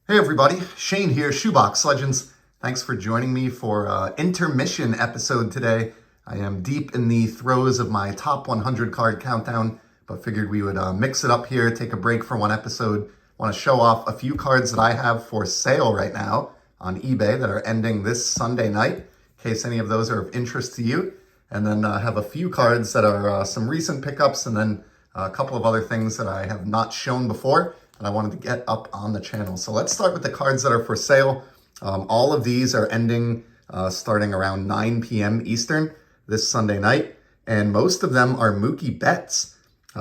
Hey everybody, Shane here, Shoebox Legends. Thanks for joining me for intermission episode today. I am deep in the throes of my top 100 card countdown, but figured we would mix it up here, take a break for one episode. Want to show off a few cards that I have for sale right now on eBay that are ending this Sunday night, in case any of those are of interest to you. And then have a few cards that are some recent pickups, and then a couple of other things that I have not shown before and I wanted to get up on the channel. So let's start with the cards that are for sale. All of these are ending starting around 9 p.m. Eastern this Sunday night, and most of them are Mookie Betts.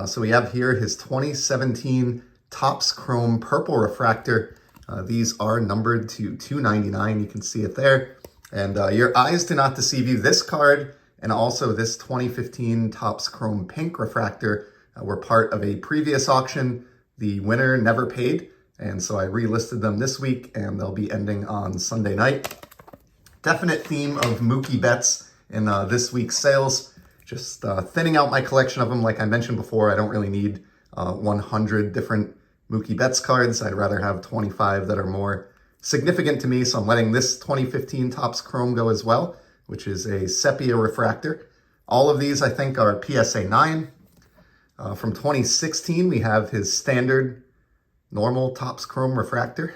So we have here his 2017 Topps Chrome Purple Refractor. These are numbered to 299. You can see it there. And your eyes do not deceive you. This card and also this 2015 Topps Chrome Pink Refractor were part of a previous auction. The winner never paid, and so I relisted them this week, and they'll be ending on Sunday night. Definite theme of Mookie Betts in this week's sales. Just thinning out my collection of them. Like I mentioned before, I don't really need 100 different Mookie Betts cards. I'd rather have 25 that are more significant to me, so I'm letting this 2015 Topps Chrome go as well, which is a sepia refractor. All of these, I think, are PSA 9. From 2016, we have his standard normal Topps Chrome Refractor.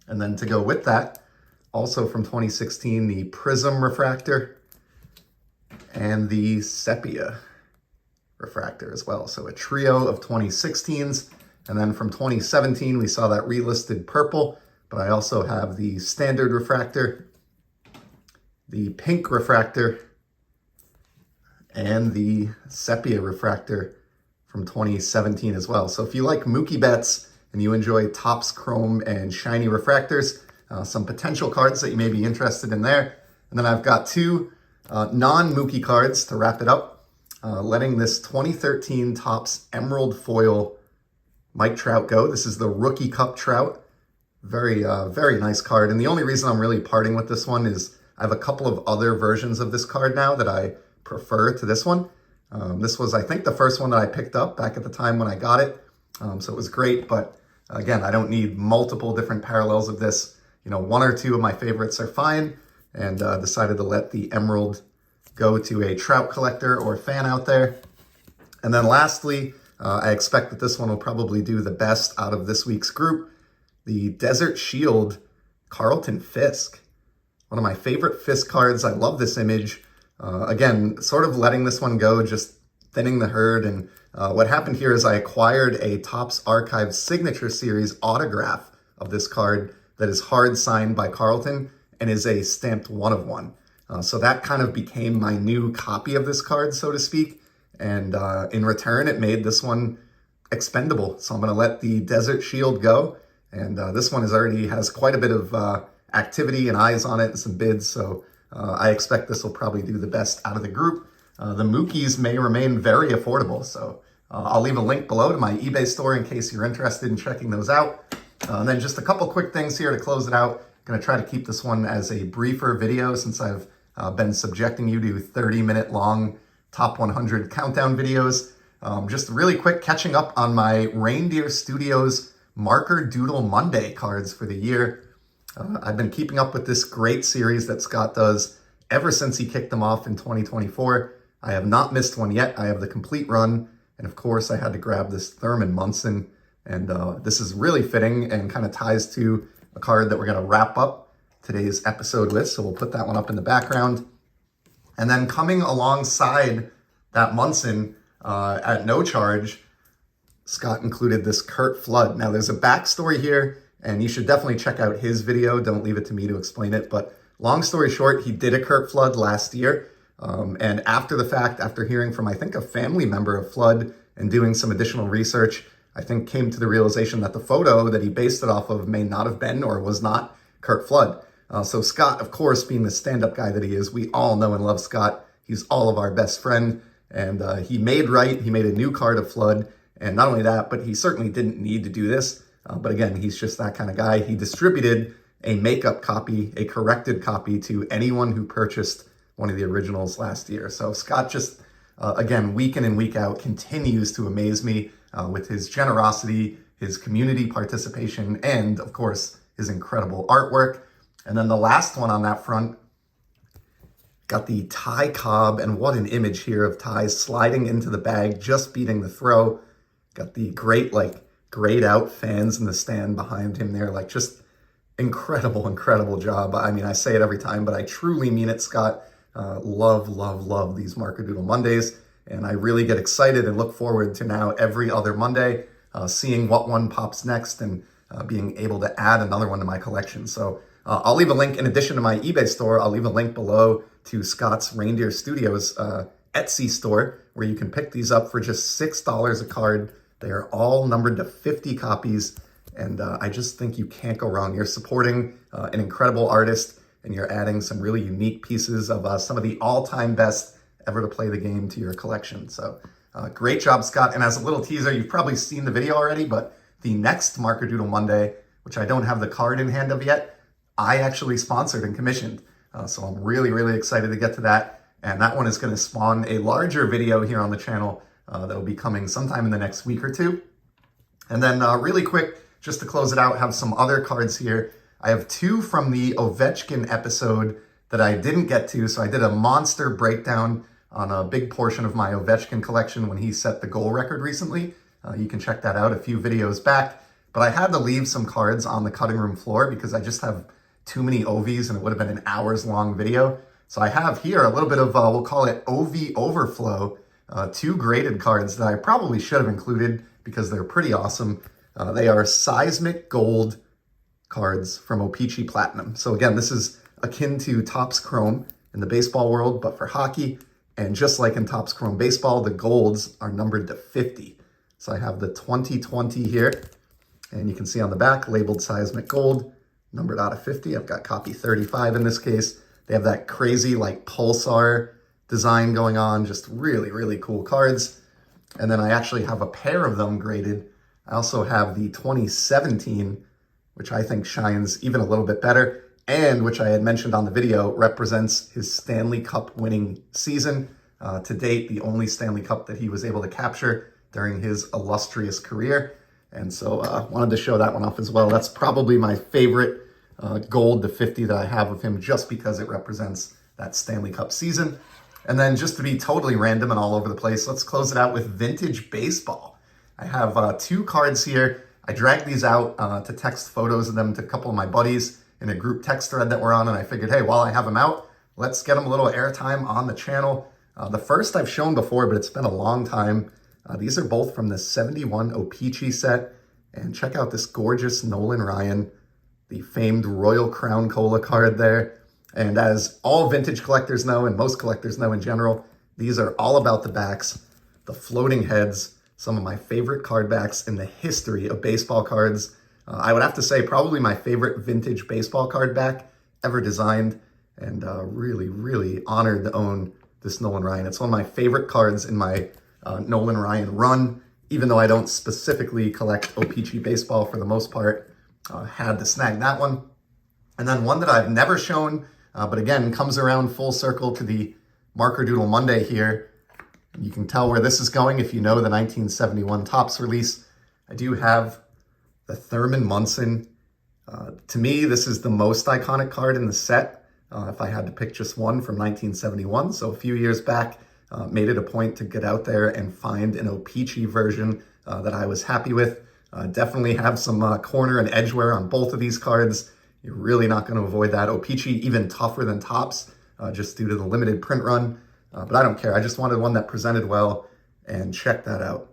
And then to go with that, also from 2016, the Prism Refractor and the Sepia Refractor as well. So a trio of 2016s. And then from 2017, we saw that relisted purple, but I also have the standard refractor, the pink refractor, and the sepia refractor from 2017 as well. So if you like Mookie Betts and you enjoy Topps Chrome and shiny refractors, some potential cards that you may be interested in there. And then I've got two non-Mookie cards to wrap it up, letting this 2013 Topps Emerald Foil Mike Trout go. This is the Rookie Cup Trout. Very nice card. And the only reason I'm really parting with this one is I have a couple of other versions of this card now that I prefer to this one. This was, I think, the first one that I picked up back at the time when I got it. So it was great, but again, I don't need multiple different parallels of this. You know, one or two of my favorites are fine, and decided to let the Emerald go to a Trout collector or fan out there. And then lastly, I expect that this one will probably do the best out of this week's group, the Desert Shield Carlton Fisk. One of my favorite Fisk cards. I love this image. Again, sort of letting this one go, just thinning the herd. And what happened here is I acquired a Topps Archive Signature Series autograph of this card that is hard signed by Carlton and is a stamped 1 of 1. So that kind of became my new copy of this card, so to speak. And in return, it made this one expendable. So I'm going to let the Desert Shield go. And this one already has quite a bit of activity and eyes on it and some bids. So I expect this will probably do the best out of the group. The Mookies may remain very affordable, so I'll leave a link below to my eBay store in case you're interested in checking those out. And then just a couple quick things here to close it out. Going to try to keep this one as a briefer video since I've been subjecting you to 30-minute long top 100 countdown videos. Just really quick, catching up on my Reindeer Studios Marker Doodle Monday cards for the year. I've been keeping up with this great series that Skaght does ever since he kicked them off in 2024. I have not missed one yet. I have the complete run. And of course, I had to grab this Thurman Munson. And this is really fitting and kind of ties to a card that we're going to wrap up today's episode with. So we'll put that one up in the background. And then coming alongside that Munson at no charge, Skaght included this Curt Flood. Now, there's a backstory here, and you should definitely check out his video. Don't leave it to me to explain it. But long story short, he did a Curt Flood last year. And after the fact, after hearing from, I think, a family member of Flood and doing some additional research, I think came to the realization that the photo that he based it off of may not have been or was not Curt Flood. So Skaght, of course, being the stand-up guy that he is, we all know and love Skaght. He's all of our best friend. And he made right. He made a new card of Flood. And not only that, but he certainly didn't need to do this. But again, he's just that kind of guy. He distributed a makeup copy, a corrected copy to anyone who purchased one of the originals last year. So Skaght just, again, week in and week out, continues to amaze me with his generosity his community participation, and of course, his incredible artwork. And then the last one on that front, got the Ty Cobb, and what an image here of Ty sliding into the bag, just beating the throw. Got the great, grayed out fans in the stand behind him there, just incredible job. I mean, I say it every time, but I truly mean it, Skaght. Love these Marker Doodle Mondays, and I really get excited and look forward to now every other Monday, seeing what one pops next and being able to add another one to my collection. So I'll leave a link, in addition to my eBay store, I'll leave a link below to Skaught's Reindeer Studios Etsy store, where you can pick these up for just $6 a card. They are all numbered to 50 copies, and I just think you can't go wrong. You're supporting an incredible artist, and you're adding some really unique pieces of some of the all-time best ever to play the game to your collection. So great job, Skaght. And as a little teaser, you've probably seen the video already, but the next Marker Doodle Monday, which I don't have the card in hand of yet, I actually sponsored and commissioned. So I'm really excited to get to that. And that one is going to spawn a larger video here on the channel that will be coming sometime in the next week or two. And then really quick, just to close it out, have some other cards here. I have two from the Ovechkin episode that I didn't get to. So I did a monster breakdown on a big portion of my Ovechkin collection when he set the goal record recently. You can check that out a few videos back. But I had to leave some cards on the cutting room floor because I just have too many OVs and it would have been an hours-long video. So I have here a little bit of, we'll call it OV Overflow, two graded cards that I probably should have included because they're pretty awesome. They are Seismic Gold cards from O-Pee-Chee Platinum. So again, this is akin to Topps Chrome in the baseball world, but for hockey. And just like in Topps Chrome Baseball, the golds are numbered to 50. So I have the 2020 here, and you can see on the back, labeled Seismic Gold, numbered out of 50. I've got copy 35 in this case. They have that crazy pulsar design going on, just really cool cards. And then I actually have a pair of them graded. I also have the 2017, which I think shines even a little bit better, and which I had mentioned on the video, represents his Stanley Cup winning season. To date, the only Stanley Cup that he was able to capture during his illustrious career. And so wanted to show that one off as well. That's probably my favorite gold to 50 that I have of him, just because it represents that Stanley Cup season. And then just to be totally random and all over the place, let's close it out with vintage baseball. I have two cards here. I dragged these out to text photos of them to a couple of my buddies in a group text thread that we're on, and I figured, hey, while I have them out, let's get them a little airtime on the channel. The first I've shown before, but it's been a long time. These are both from the 71 O-Pee-Chee set, and check out this gorgeous Nolan Ryan, the famed Royal Crown Cola card there. And as all vintage collectors know, and most collectors know in general, these are all about the backs, the floating heads, some of my favorite card backs in the history of baseball cards. I would have to say probably my favorite vintage baseball card back ever designed, and really honored to own this Nolan Ryan. It's one of my favorite cards in my Nolan Ryan run, even though I don't specifically collect O-Pee-Chee baseball for the most part. Had to snag that one. And then one that I've never shown, but again, comes around full circle to the Marker Doodle Monday here. You can tell where this is going if you know the 1971 Topps release. I do have the Thurman Munson. To me, this is the most iconic card in the set, if I had to pick just one from 1971. So a few years back, made it a point to get out there and find an O-Pee-Chee version that I was happy with. Definitely have some corner and edge wear on both of these cards. You're really not going to avoid that. O-Pee-Chee even tougher than Topps, just due to the limited print run. But I don't care. I just wanted one that presented well, and check that out.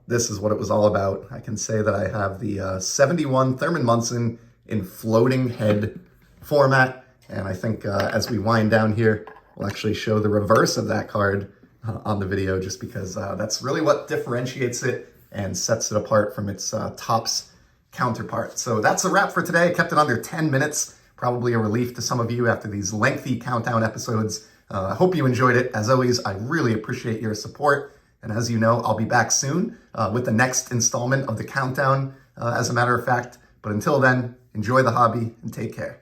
This is what it was all about. I can say that I have the 71 Thurman Munson in floating head format. And I think as we wind down here, we'll actually show the reverse of that card on the video, just because that's really what differentiates it and sets it apart from its Topps counterpart. So that's a wrap for today. I kept it under 10 minutes, probably a relief to some of you after these lengthy countdown episodes. I hope you enjoyed it. As always, I really appreciate your support. And as you know, I'll be back soon with the next installment of the countdown, as a matter of fact. But until then, enjoy the hobby and take care.